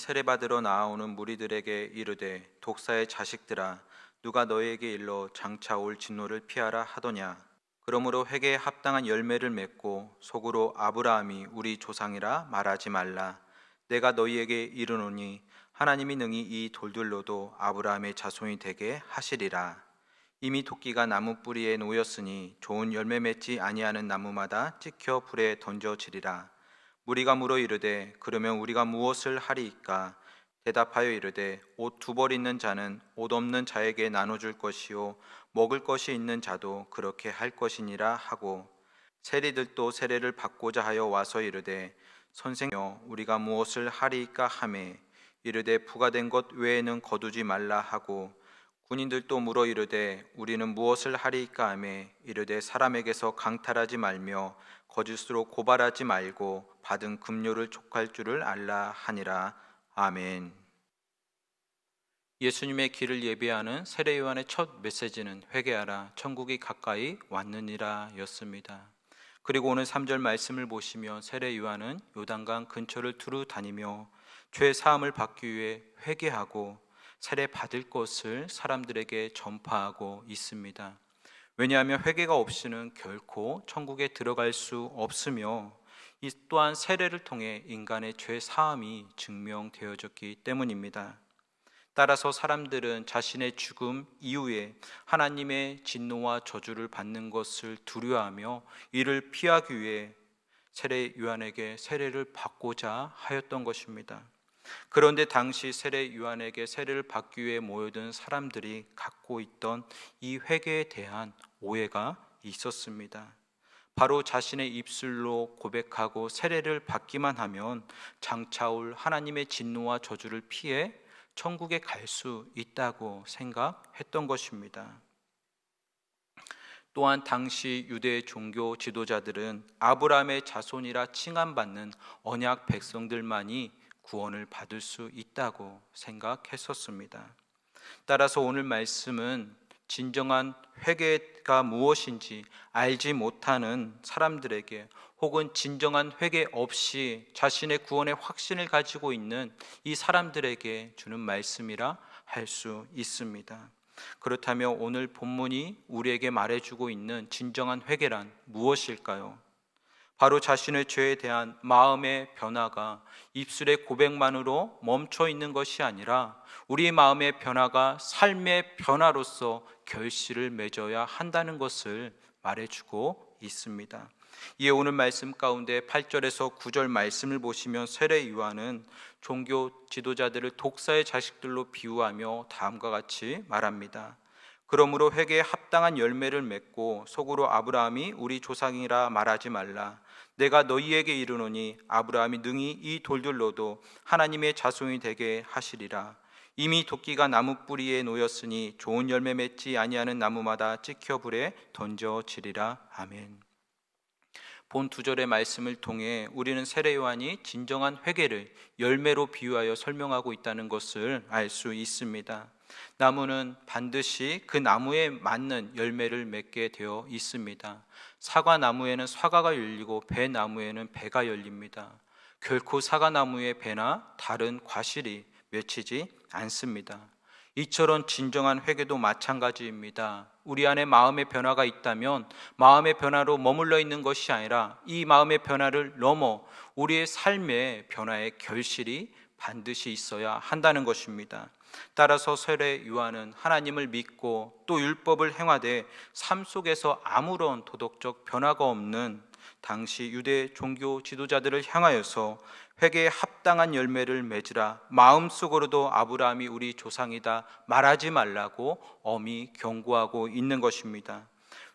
세례받으러 나아오는 무리들에게 이르되 독사의 자식들아 누가 너희에게 일러 장차 올 진노를 피하라 하더냐. 그러므로 회개에 합당한 열매를 맺고 속으로 아브라함이 우리 조상이라 말하지 말라. 내가 너희에게 이르노니 하나님이 능히 이 돌들로도 아브라함의 자손이 되게 하시리라. 이미 도끼가 나무 뿌리에 놓였으니 좋은 열매 맺지 아니하는 나무마다 찍혀 불에 던져지리라. 무리가 물어 이르되 그러면 우리가 무엇을 하리이까? 대답하여 이르되 옷 두 벌 있는 자는 옷 없는 자에게 나눠줄 것이요 먹을 것이 있는 자도 그렇게 할 것이니라 하고, 세리들도 세례를 받고자 하여 와서 이르되 선생여 우리가 무엇을 하리이까 하매 이르되 부가된 것 외에는 거두지 말라 하고, 군인들도 물어 이르되 우리는 무엇을 하리이까 하매 이르되 사람에게서 강탈하지 말며 거짓으로 고발하지 말고 받은 급료를 족할 줄을 알라 하니라. 아멘. 예수님의 길을 예비하는 세례 요한의 첫 메시지는 회개하라 천국이 가까이 왔느니라 였습니다. 그리고 오늘 3절 말씀을 보시면 세례 요한은 요단강 근처를 두루 다니며 죄 사함을 받기 위해 회개하고 세례 받을 것을 사람들에게 전파하고 있습니다. 왜냐하면 회개가 없이는 결코 천국에 들어갈 수 없으며, 이 또한 세례를 통해 인간의 죄 사함이 증명되어졌기 때문입니다. 따라서 사람들은 자신의 죽음 이후에 하나님의 진노와 저주를 받는 것을 두려워하며 이를 피하기 위해 세례 요한에게 세례를 받고자 하였던 것입니다. 그런데 당시 세례 요한에게 세례를 받기 위해 모여든 사람들이 갖고 있던 이 회개에 대한 오해가 있었습니다. 바로 자신의 입술로 고백하고 세례를 받기만 하면 장차 올 하나님의 진노와 저주를 피해 천국에 갈 수 있다고 생각했던 것입니다. 또한 당시 유대 종교 지도자들은 아브라함의 자손이라 칭함받는 언약 백성들만이 구원을 받을 수 있다고 생각했었습니다. 따라서 오늘 말씀은 진정한 회개가 무엇인지 알지 못하는 사람들에게, 혹은 진정한 회개 없이 자신의 구원의 확신을 가지고 있는 이 사람들에게 주는 말씀이라 할 수 있습니다. 그렇다면 오늘 본문이 우리에게 말해주고 있는 진정한 회개란 무엇일까요? 바로 자신의 죄에 대한 마음의 변화가 입술의 고백만으로 멈춰 있는 것이 아니라 우리의 마음의 변화가 삶의 변화로서 결실을 맺어야 한다는 것을 말해주고 있습니다. 이에 오늘 말씀 가운데 8절에서 9절 말씀을 보시면 세례 요한은 종교 지도자들을 독사의 자식들로 비유하며 다음과 같이 말합니다. 그러므로 회개에 합당한 열매를 맺고 속으로 아브라함이 우리 조상이라 말하지 말라. 내가 너희에게 이르노니 아브라함이 능히 이 돌들로도 하나님의 자손이 되게 하시리라. 이미 도끼가 나무 뿌리에 놓였으니 좋은 열매 맺지 아니하는 나무마다 찍혀 불에 던져지리라. 아멘. 본 두 절의 말씀을 통해 우리는 세례 요한이 진정한 회개를 열매로 비유하여 설명하고 있다는 것을 알 수 있습니다. 나무는 반드시 그 나무에 맞는 열매를 맺게 되어 있습니다. 사과나무에는 사과가 열리고 배나무에는 배가 열립니다. 결코 사과나무의 배나 다른 과실이 맺히지 않습니다. 이처럼 진정한 회개도 마찬가지입니다. 우리 안에 마음의 변화가 있다면 마음의 변화로 머물러 있는 것이 아니라 이 마음의 변화를 넘어 우리의 삶의 변화의 결실이 반드시 있어야 한다는 것입니다. 따라서 세례 요한은 하나님을 믿고 또 율법을 행하되 삶 속에서 아무런 도덕적 변화가 없는 당시 유대 종교 지도자들을 향하여서 회개에 합당한 열매를 맺으라, 마음속으로도 아브라함이 우리 조상이다 말하지 말라고 엄히 경고하고 있는 것입니다.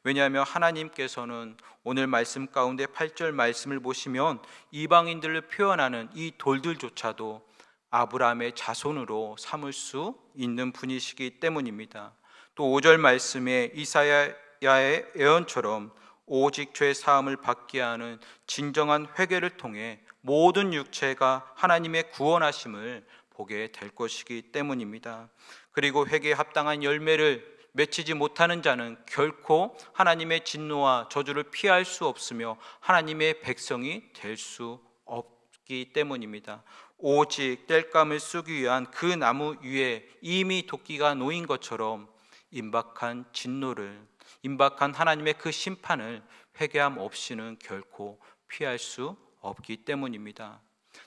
왜냐하면 하나님께서는 오늘 말씀 가운데 8절 말씀을 보시면 이방인들을 표현하는 이 돌들조차도 아브라함의 자손으로 삼을 수 있는 분이시기 때문입니다. 또 5절 말씀에 이사야의 예언처럼 오직 죄 사함을 받게 하는 진정한 회개를 통해 모든 육체가 하나님의 구원하심을 보게 될 것이기 때문입니다. 그리고 회개에 합당한 열매를 맺히지 못하는 자는 결코 하나님의 진노와 저주를 피할 수 없으며 하나님의 백성이 될 수 없기 때문입니다. 오직 땔감을 쓰기 위한 그 나무 위에 이미 도끼가 놓인 것처럼 임박한 진노를, 임박한 하나님의 그 심판을 회개함 없이는 결코 피할 수 없기 때문입니다.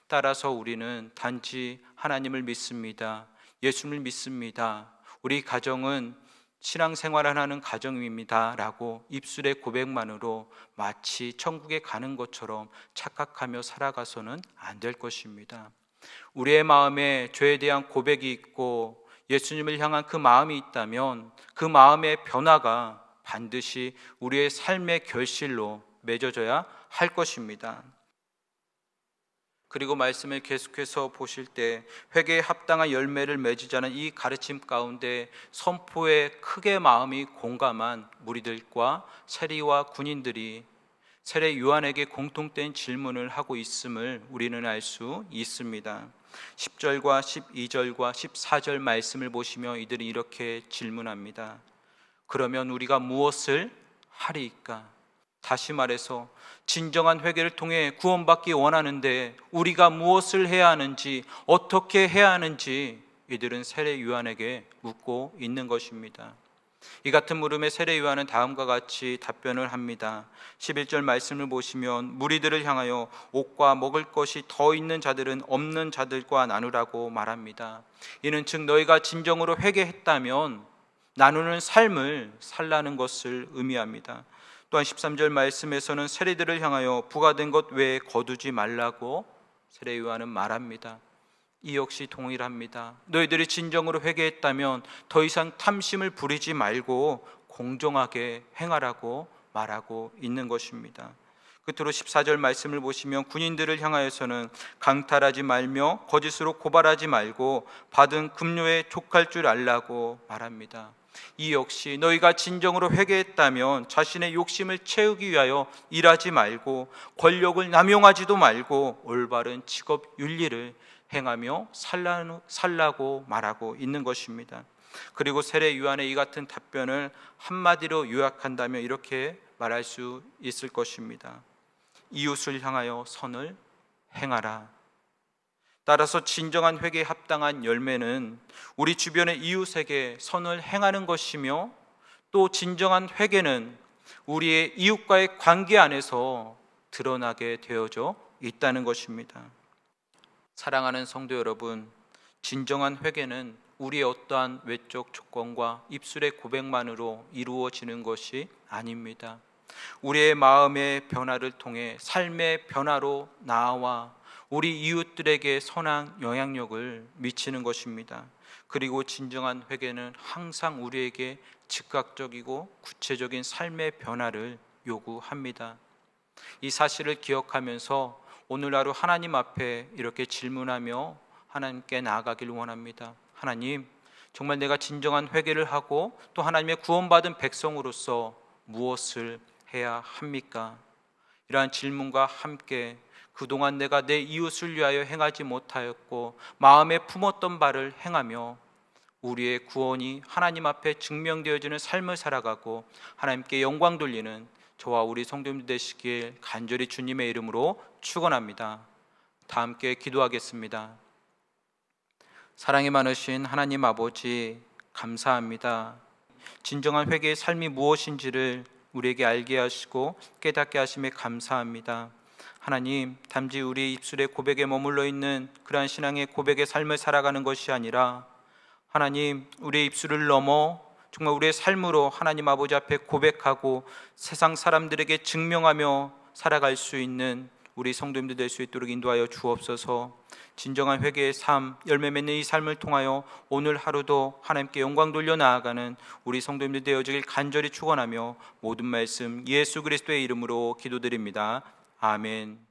따라서 우리는 단지 하나님을 믿습니다, 예수님을 믿습니다, 우리 가정은 신앙생활을 하는 가정입니다 라고 입술의 고백만으로 마치 천국에 가는 것처럼 착각하며 살아가서는 안 될 것입니다. 우리의 마음에 죄에 대한 고백이 있고 예수님을 향한 그 마음이 있다면 그 마음의 변화가 반드시 우리의 삶의 결실로 맺어져야 할 것입니다. 그리고 말씀을 계속해서 보실 때 회개에 합당한 열매를 맺으자는 이 가르침 가운데 선포에 크게 마음이 공감한 무리들과 세리와 군인들이 세례 요한에게 공통된 질문을 하고 있음을 우리는 알 수 있습니다. 10절과 12절과 14절 말씀을 보시며 이들이 이렇게 질문합니다. 그러면 우리가 무엇을 하리이까? 다시 말해서 진정한 회개를 통해 구원받기 원하는데 우리가 무엇을 해야 하는지, 어떻게 해야 하는지 이들은 세례 요한에게 묻고 있는 것입니다. 이 같은 물음에 세례 요한은 다음과 같이 답변을 합니다. 11절 말씀을 보시면 무리들을 향하여 옷과 먹을 것이 더 있는 자들은 없는 자들과 나누라고 말합니다. 이는 즉 너희가 진정으로 회개했다면 나누는 삶을 살라는 것을 의미합니다. 또한 13절 말씀에서는 세리들을 향하여 부과된 것 외에 거두지 말라고 세례 요한은 말합니다. 이 역시 동일합니다. 너희들이 진정으로 회개했다면 더 이상 탐심을 부리지 말고 공정하게 행하라고 말하고 있는 것입니다. 끝으로 14절 말씀을 보시면 군인들을 향하여서는 강탈하지 말며 거짓으로 고발하지 말고 받은 급료에 족할 줄 알라고 말합니다. 이 역시 너희가 진정으로 회개했다면 자신의 욕심을 채우기 위하여 일하지 말고 권력을 남용하지도 말고 올바른 직업 윤리를 행하며 살라고 말하고 있는 것입니다. 그리고 세례 요한의 이 같은 답변을 한마디로 요약한다면 이렇게 말할 수 있을 것입니다. 이웃을 향하여 선을 행하라. 따라서 진정한 회개에 합당한 열매는 우리 주변의 이웃에게 선을 행하는 것이며 또 진정한 회개는 우리의 이웃과의 관계 안에서 드러나게 되어져 있다는 것입니다. 사랑하는 성도 여러분, 진정한 회개는 우리의 어떠한 외적 조건과 입술의 고백만으로 이루어지는 것이 아닙니다. 우리의 마음의 변화를 통해 삶의 변화로 나아와 우리 이웃들에게 선한 영향력을 미치는 것입니다. 그리고 진정한 회개는 항상 우리에게 즉각적이고 구체적인 삶의 변화를 요구합니다. 이 사실을 기억하면서 오늘 하루 하나님 앞에 이렇게 질문하며 하나님께 나아가길 원합니다. 하나님, 정말 내가 진정한 회개를 하고 또 하나님의 구원받은 백성으로서 무엇을 해야 합니까? 이러한 질문과 함께 그동안 내가 내 이웃을 위하여 행하지 못하였고 마음에 품었던 바를 행하며 우리의 구원이 하나님 앞에 증명되어지는 삶을 살아가고 하나님께 영광 돌리는 저와 우리 성도님들 되시길 간절히 주님의 이름으로 축원합니다. 다 함께 기도하겠습니다. 사랑이 많으신 하나님 아버지, 감사합니다. 진정한 회개의 삶이 무엇인지를 우리에게 알게 하시고 깨닫게 하심에 감사합니다. 하나님, 단지 우리 입술의 고백에 머물러 있는 그러한 신앙의 고백의 삶을 살아가는 것이 아니라 하나님, 우리의 입술을 넘어 정말 우리의 삶으로 하나님 아버지 앞에 고백하고 세상 사람들에게 증명하며 살아갈 수 있는 우리 성도님들 될 수 있도록 인도하여 주옵소서. 진정한 회개의 삶, 열매 맺는 이 삶을 통하여 오늘 하루도 하나님께 영광 돌려 나아가는 우리 성도님들 되어지길 간절히 축원하며 모든 말씀 예수 그리스도의 이름으로 기도드립니다. 아멘.